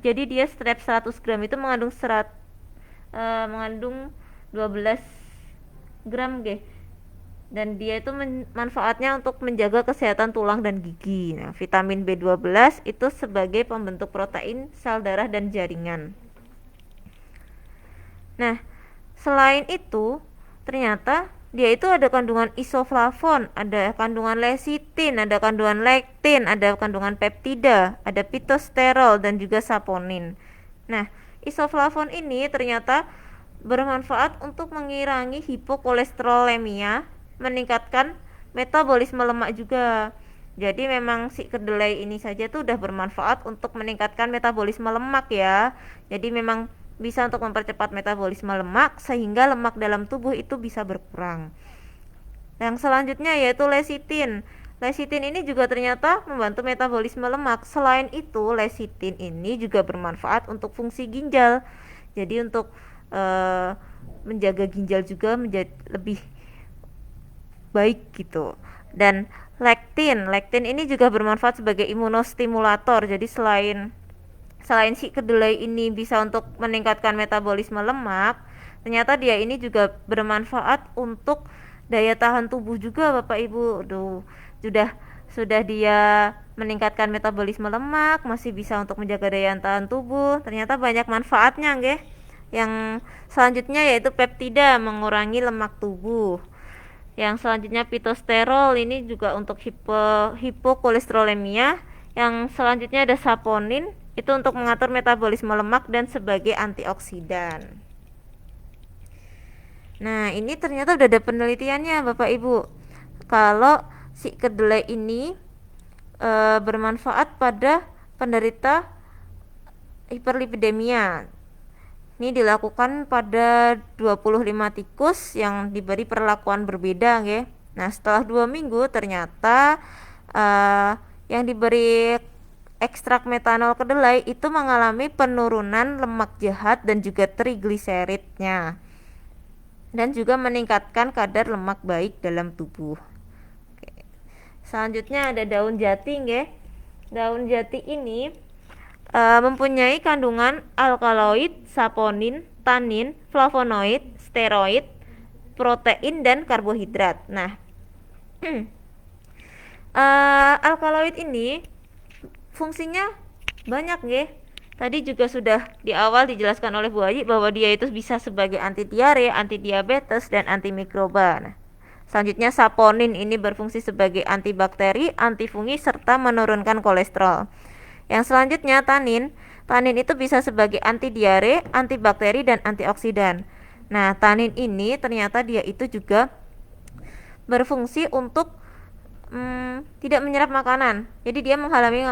Jadi dia setiap 100 gram itu mengandung 12 gram nggih. Dan dia itu manfaatnya untuk menjaga kesehatan tulang dan gigi. Nah, vitamin B12 itu sebagai pembentuk protein sel darah dan jaringan. Nah, selain itu ternyata dia itu ada kandungan isoflavon, ada kandungan lecitin, ada kandungan lektin, ada kandungan peptida, ada pitosterol dan juga saponin. Nah, isoflavon ini ternyata bermanfaat untuk mengurangi hipokolesterolemia, meningkatkan metabolisme lemak juga. Jadi memang si kedelai ini saja tuh udah bermanfaat untuk meningkatkan metabolisme lemak ya. Jadi memang bisa untuk mempercepat metabolisme lemak sehingga lemak dalam tubuh itu bisa berkurang. Yang selanjutnya yaitu lecitin. Lecitin ini juga ternyata membantu metabolisme lemak. Selain itu, lecitin ini juga bermanfaat untuk fungsi ginjal. Jadi untuk menjaga ginjal juga menjadi lebih baik gitu. Dan lektin ini juga bermanfaat sebagai imunostimulator. Jadi selain si kedelai ini bisa untuk meningkatkan metabolisme lemak, ternyata dia ini juga bermanfaat untuk daya tahan tubuh juga Bapak Ibu. Sudah dia meningkatkan metabolisme lemak, masih bisa untuk menjaga daya tahan tubuh. Ternyata banyak manfaatnya nggih. Yang selanjutnya yaitu peptida, mengurangi lemak tubuh. Yang selanjutnya pitosterol, ini juga untuk hipokolesterolemia. Yang selanjutnya ada saponin, itu untuk mengatur metabolisme lemak dan sebagai antioksidan. Nah, ini ternyata udah ada penelitiannya Bapak Ibu. Kalau si kedelai ini bermanfaat pada penderita hiperlipidemia. Ini dilakukan pada 25 tikus yang diberi perlakuan berbeda nggih. Nah, setelah 2 minggu ternyata yang diberi ekstrak metanol kedelai itu mengalami penurunan lemak jahat dan juga trigliseridnya. Dan juga meningkatkan kadar lemak baik dalam tubuh. Oke. Selanjutnya ada daun jati nggih. Daun jati ini mempunyai kandungan alkaloid, saponin, tanin, flavonoid, steroid, protein dan karbohidrat. Nah, alkaloid ini fungsinya banyak nggih. Tadi juga sudah di awal dijelaskan oleh Bu Ayi bahwa dia itu bisa sebagai anti diare, anti diabetes dan antimikroba. Nah, selanjutnya saponin ini berfungsi sebagai antibakteri, antifungi serta menurunkan kolesterol. Yang selanjutnya tanin itu bisa sebagai anti diare, antibakteri dan antioksidan. Nah, tanin ini ternyata dia itu juga berfungsi untuk tidak menyerap makanan. Jadi dia menghalangi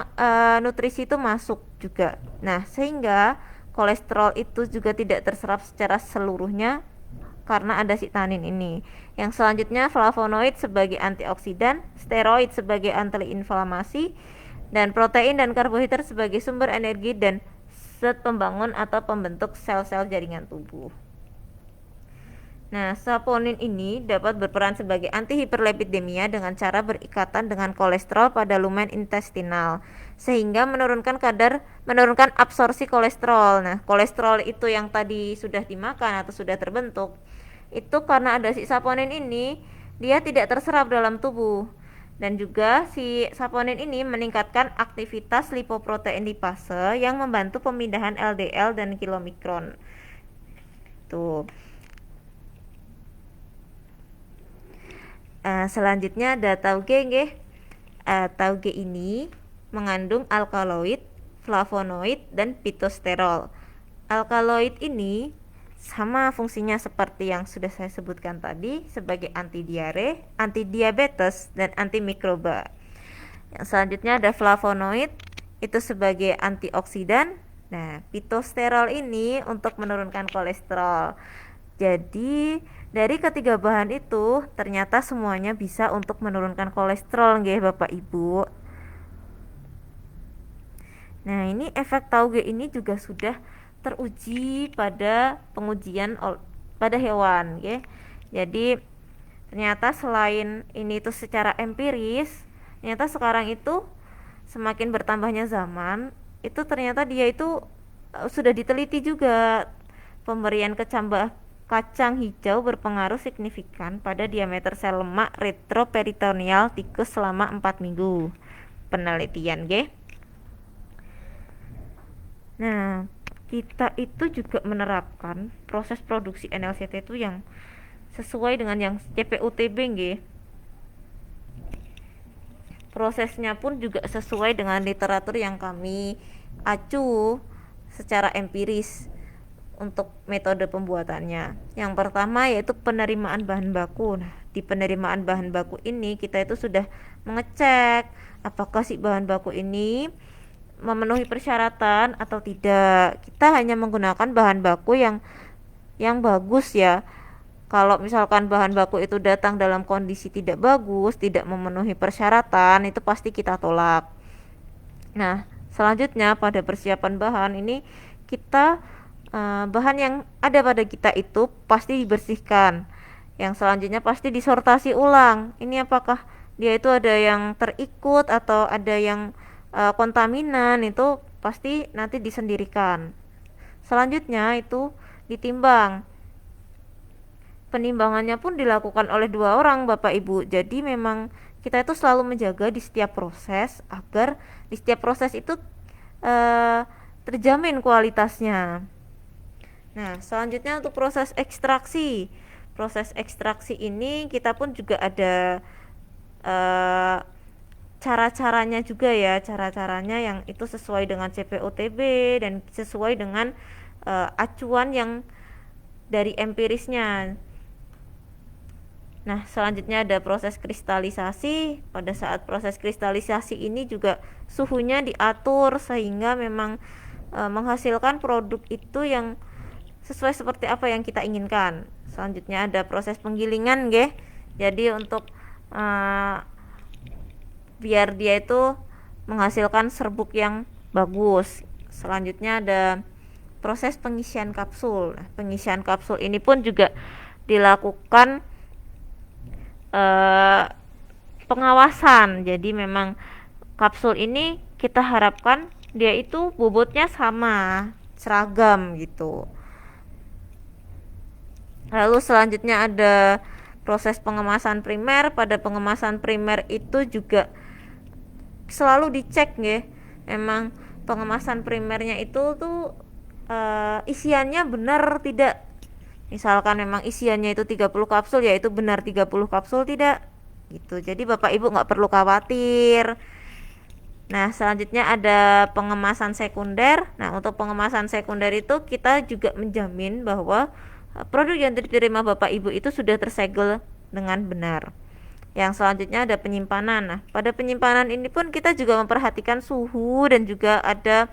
nutrisi itu masuk juga. Nah, sehingga kolesterol itu juga tidak terserap secara seluruhnya karena ada si tanin ini. Yang selanjutnya flavonoid sebagai antioksidan, steroid sebagai antiinflamasi, dan protein dan karbohidrat sebagai sumber energi dan zat pembangun atau pembentuk sel-sel jaringan tubuh. Nah, saponin ini dapat berperan sebagai antihiperlipidemia dengan cara berikatan dengan kolesterol pada lumen intestinal sehingga menurunkan absorpsi kolesterol. Nah, kolesterol itu yang tadi sudah dimakan atau sudah terbentuk, itu karena ada si saponin ini, dia tidak terserap dalam tubuh. Dan juga si saponin ini meningkatkan aktivitas lipoprotein lipase yang membantu pemindahan LDL dan kilomikron. Tuh. Selanjutnya ada tauge nggih. Tauge ini mengandung alkaloid, flavonoid dan pitosterol. Alkaloid ini sama fungsinya seperti yang sudah saya sebutkan tadi sebagai anti diare, anti diabetes, dan antimikroba. Yang selanjutnya ada flavonoid, itu sebagai antioksidan. Nah, pitosterol ini untuk menurunkan kolesterol. Jadi dari ketiga bahan itu ternyata semuanya bisa untuk menurunkan kolesterol nggih Bapak Ibu. Nah, ini efek tauge ini juga sudah teruji pada pengujian pada hewan, ya. Jadi ternyata selain ini itu secara empiris, ternyata sekarang itu semakin bertambahnya zaman, itu ternyata dia itu sudah diteliti juga pemberian kacang hijau berpengaruh signifikan pada diameter sel lemak retroperitoneal tikus selama 4 minggu. Penelitian, nggih. Nah, kita itu juga menerapkan proses produksi NLCT itu yang sesuai dengan yang CPUTB nggih. Prosesnya pun juga sesuai dengan literatur yang kami acu secara empiris untuk metode pembuatannya. Yang pertama yaitu penerimaan bahan baku. Nah, di penerimaan bahan baku ini kita itu sudah mengecek apakah si bahan baku ini memenuhi persyaratan atau tidak. Kita hanya menggunakan bahan baku yang bagus ya. Kalau misalkan bahan baku itu datang dalam kondisi tidak bagus, tidak memenuhi persyaratan, itu pasti kita tolak. Nah, selanjutnya pada persiapan bahan ini kita bahan yang ada pada kita itu pasti dibersihkan. Yang selanjutnya pasti disortasi ulang. Ini apakah dia itu ada yang terikut atau ada yang kontaminan, itu pasti nanti disendirikan. Selanjutnya itu ditimbang. Penimbangannya pun dilakukan oleh 2 orang Bapak Ibu. Jadi memang kita itu selalu menjaga di setiap proses agar di setiap proses itu terjamin kualitasnya. Nah, selanjutnya untuk proses ekstraksi. Proses ekstraksi ini kita pun juga ada cara-caranya juga ya, cara-caranya yang itu sesuai dengan CPOTB dan sesuai dengan acuan yang dari empirisnya. Nah, selanjutnya ada proses kristalisasi. Pada saat proses kristalisasi ini juga suhunya diatur sehingga memang menghasilkan produk itu yang sesuai seperti apa yang kita inginkan. Selanjutnya ada proses penggilingan, nggih. Jadi untuk biar dia itu menghasilkan serbuk yang bagus. Selanjutnya ada proses pengisian kapsul. Nah, pengisian kapsul ini pun juga dilakukan pengawasan. Jadi memang kapsul ini kita harapkan dia itu bobotnya sama, seragam gitu. Lalu selanjutnya ada proses pengemasan primer. Pada pengemasan primer itu juga selalu dicek nggih. Memang pengemasan primernya itu tuh isiannya benar tidak. Misalkan memang isiannya itu 30 kapsul, ya itu benar 30 kapsul tidak gitu. Jadi Bapak Ibu nggak perlu khawatir. Nah, selanjutnya ada pengemasan sekunder. Nah, untuk pengemasan sekunder itu kita juga menjamin bahwa produk yang diterima Bapak Ibu itu sudah tersegel dengan benar. Yang selanjutnya ada penyimpanan. Nah, pada penyimpanan ini pun kita juga memperhatikan suhu dan juga ada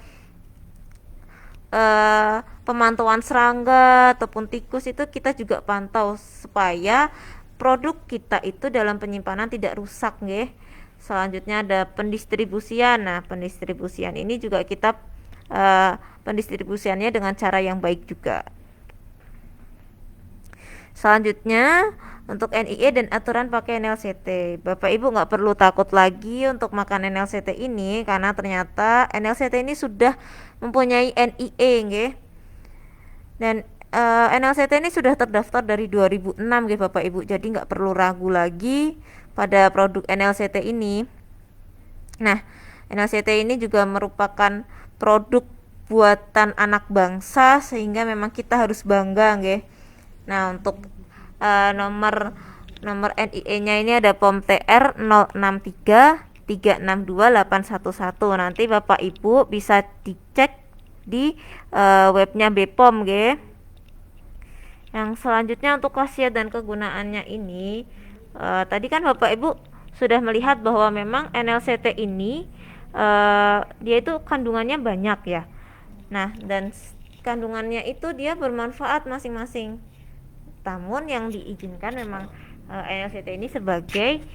pemantauan serangga ataupun tikus, itu kita juga pantau supaya produk kita itu dalam penyimpanan tidak rusak nggih. Selanjutnya ada pendistribusian. Nah, pendistribusian ini juga kita pendistribusiannya dengan cara yang baik juga. Selanjutnya untuk NIE dan aturan pakai NLCT. Bapak Ibu nggak perlu takut lagi untuk makan NLCT ini, karena ternyata NLCT ini sudah mempunyai NIE nggih. Dan NLCT ini sudah terdaftar dari 2006 nggih Bapak Ibu. Jadi nggak perlu ragu lagi pada produk NLCT ini. Nah, NLCT ini juga merupakan produk buatan anak bangsa sehingga memang kita harus bangga nggih. Nah, untuk nomor NIE-nya ini ada POM TR 063 362 811. Nanti Bapak Ibu bisa dicek di webnya BPOM nggih. Yang selanjutnya untuk khasiat dan kegunaannya ini, tadi kan Bapak Ibu sudah melihat bahwa memang NLCT ini dia itu kandungannya banyak ya. Nah, dan kandungannya itu dia bermanfaat masing-masing. Namun yang diizinkan memang NLCT ini sebagai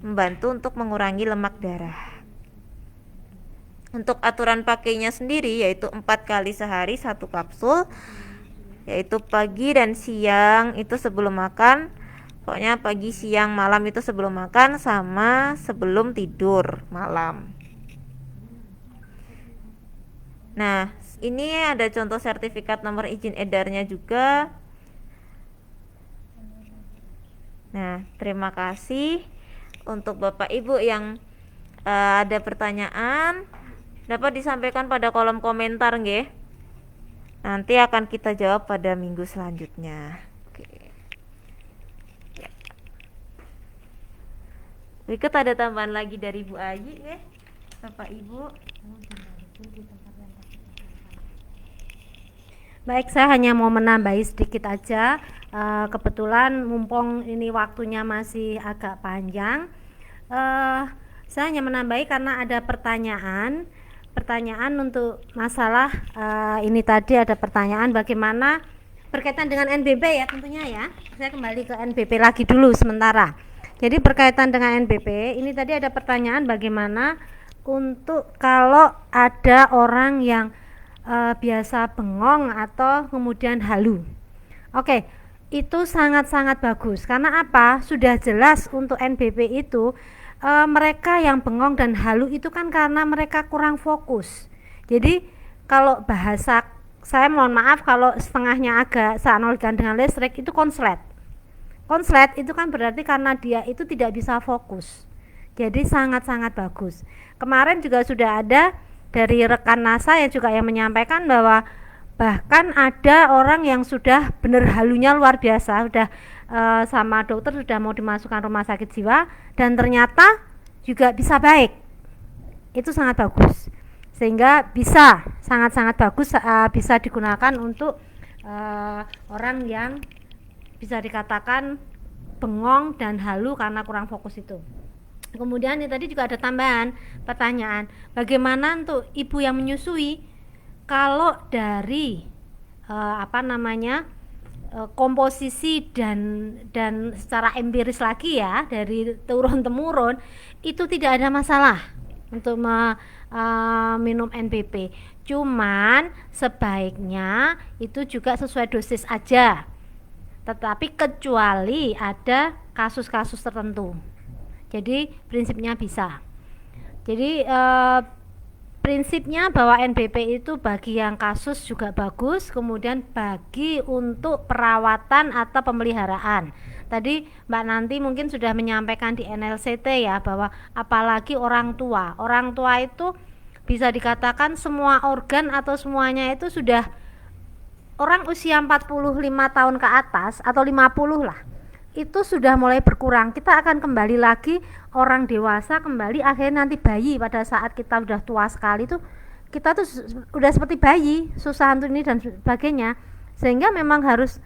membantu untuk mengurangi lemak darah. Untuk aturan pakainya sendiri yaitu 4 kali sehari 1 kapsul, yaitu pagi dan siang itu sebelum makan. Pokoknya pagi, siang, malam itu sebelum makan sama sebelum tidur malam. Nah, ini ada contoh sertifikat nomor izin edarnya juga. Nah, terima kasih untuk Bapak Ibu yang ada pertanyaan dapat disampaikan pada kolom komentar nggih. Nanti akan kita jawab pada minggu selanjutnya. Oke. Ya. Berikut ada tambahan lagi dari Bu Ayi nggih, Bapak Ibu.
Baik, saya hanya mau menambahi sedikit aja. Kebetulan mumpung ini waktunya masih agak panjang, saya hanya menambahi karena ada pertanyaan untuk masalah ini tadi ada pertanyaan bagaimana berkaitan dengan NBP ya tentunya ya. Saya kembali ke NBP lagi dulu sementara. Jadi berkaitan dengan NBP ini tadi ada pertanyaan bagaimana untuk kalau ada orang yang biasa bengong atau kemudian halu. Oke, itu sangat-sangat bagus karena apa? Sudah jelas untuk NBP itu mereka yang bengong dan halu itu kan karena mereka kurang fokus. Jadi kalau bahasa saya mohon maaf kalau setengahnya agak saya analogikan dengan listrik itu konslet. Konslet itu kan berarti karena dia itu tidak bisa fokus. Jadi sangat-sangat bagus. Kemarin juga sudah ada dari rekan NASA yang juga yang menyampaikan bahwa bahkan ada orang yang sudah benar halunya luar biasa, sudah sama dokter sudah mau dimasukkan rumah sakit jiwa dan ternyata juga bisa baik. Itu sangat bagus. Sehingga bisa sangat-sangat bagus bisa digunakan untuk orang yang bisa dikatakan bengong dan halu karena kurang fokus itu. Kemudian ini tadi juga ada tambahan pertanyaan, bagaimana untuk ibu yang menyusui kalau dari komposisi dan secara empiris lagi ya dari turun temurun itu tidak ada masalah untuk minum NBP. Cuman sebaiknya itu juga sesuai dosis aja. Tetapi kecuali ada kasus-kasus tertentu. Jadi prinsipnya bisa. Jadi prinsipnya bahwa NBP itu bagi yang kasus juga bagus, kemudian bagi untuk perawatan atau pemeliharaan. Tadi Mbak Nanti mungkin sudah menyampaikan di NLCT ya bahwa apalagi orang tua. Orang tua itu bisa dikatakan semua organ atau semuanya itu sudah orang usia 45 tahun ke atas atau 50 lah. Itu sudah mulai berkurang. Kita akan kembali lagi orang dewasa, kembali akhirnya nanti bayi pada saat kita udah tua sekali tuh kita tuh udah seperti bayi, susah untuk ini dan sebagainya. Sehingga memang harus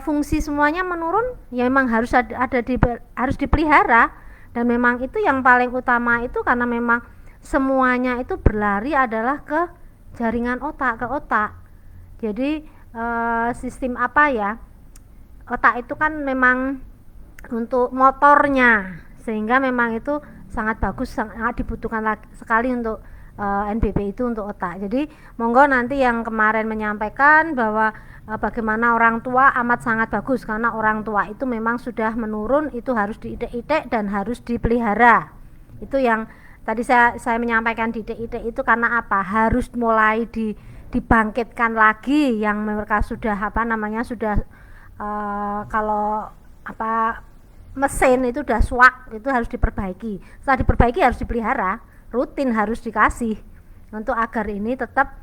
fungsi semuanya menurun, ya memang harus harus dipelihara dan memang itu yang paling utama itu karena memang semuanya itu berlari adalah ke jaringan otak, ke otak. Jadi sistem apa ya? Otak itu kan memang untuk motornya, sehingga memang itu sangat bagus, sangat dibutuhkan sekali untuk NBP itu untuk otak. Jadi monggo nanti yang kemarin menyampaikan bahwa bagaimana orang tua amat sangat bagus karena orang tua itu memang sudah menurun, itu harus diitek-itek dan harus dipelihara. Itu yang tadi saya menyampaikan diitek-itek itu karena apa? Harus mulai dibangkitkan lagi yang mereka sudah sudah kalau mesin itu udah suak, itu harus diperbaiki. Setelah diperbaiki harus dipelihara, rutin harus dikasih untuk agar ini tetap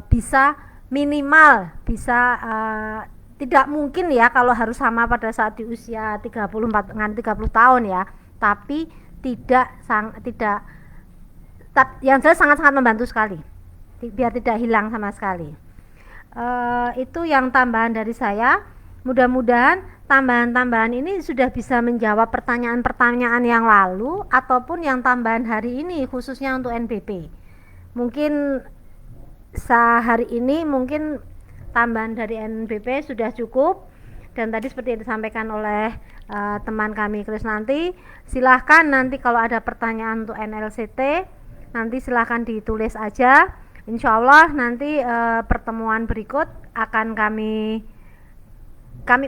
bisa minimal bisa tidak mungkin ya kalau harus sama pada saat di usia 34 dengan 30 tahun ya, tapi tidak yang jelas sangat-sangat membantu sekali biar tidak hilang sama sekali. Itu yang tambahan dari saya. Mudah-mudahan tambahan-tambahan ini sudah bisa menjawab pertanyaan-pertanyaan yang lalu ataupun yang tambahan hari ini khususnya untuk NPP. Mungkin sehari ini mungkin tambahan dari NPP sudah cukup, dan tadi seperti yang disampaikan oleh teman kami Krisnanti, silahkan nanti kalau ada pertanyaan untuk NLCT nanti silahkan ditulis aja. Insya Allah nanti pertemuan berikut akan kami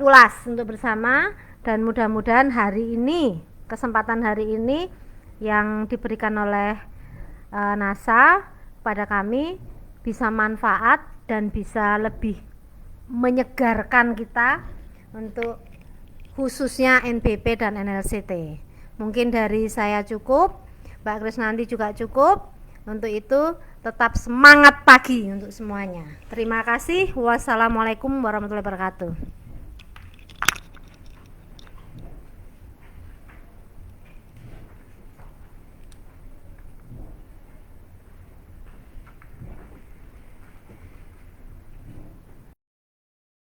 ulas untuk bersama, dan mudah-mudahan hari ini, kesempatan hari ini yang diberikan oleh NASA pada kami bisa manfaat dan bisa lebih menyegarkan kita untuk khususnya NPP dan NLCT. Mungkin dari saya cukup, Mbak Krisnanti juga cukup. Untuk itu tetap semangat pagi untuk semuanya. Terima kasih. Wassalamualaikum warahmatullahi wabarakatuh.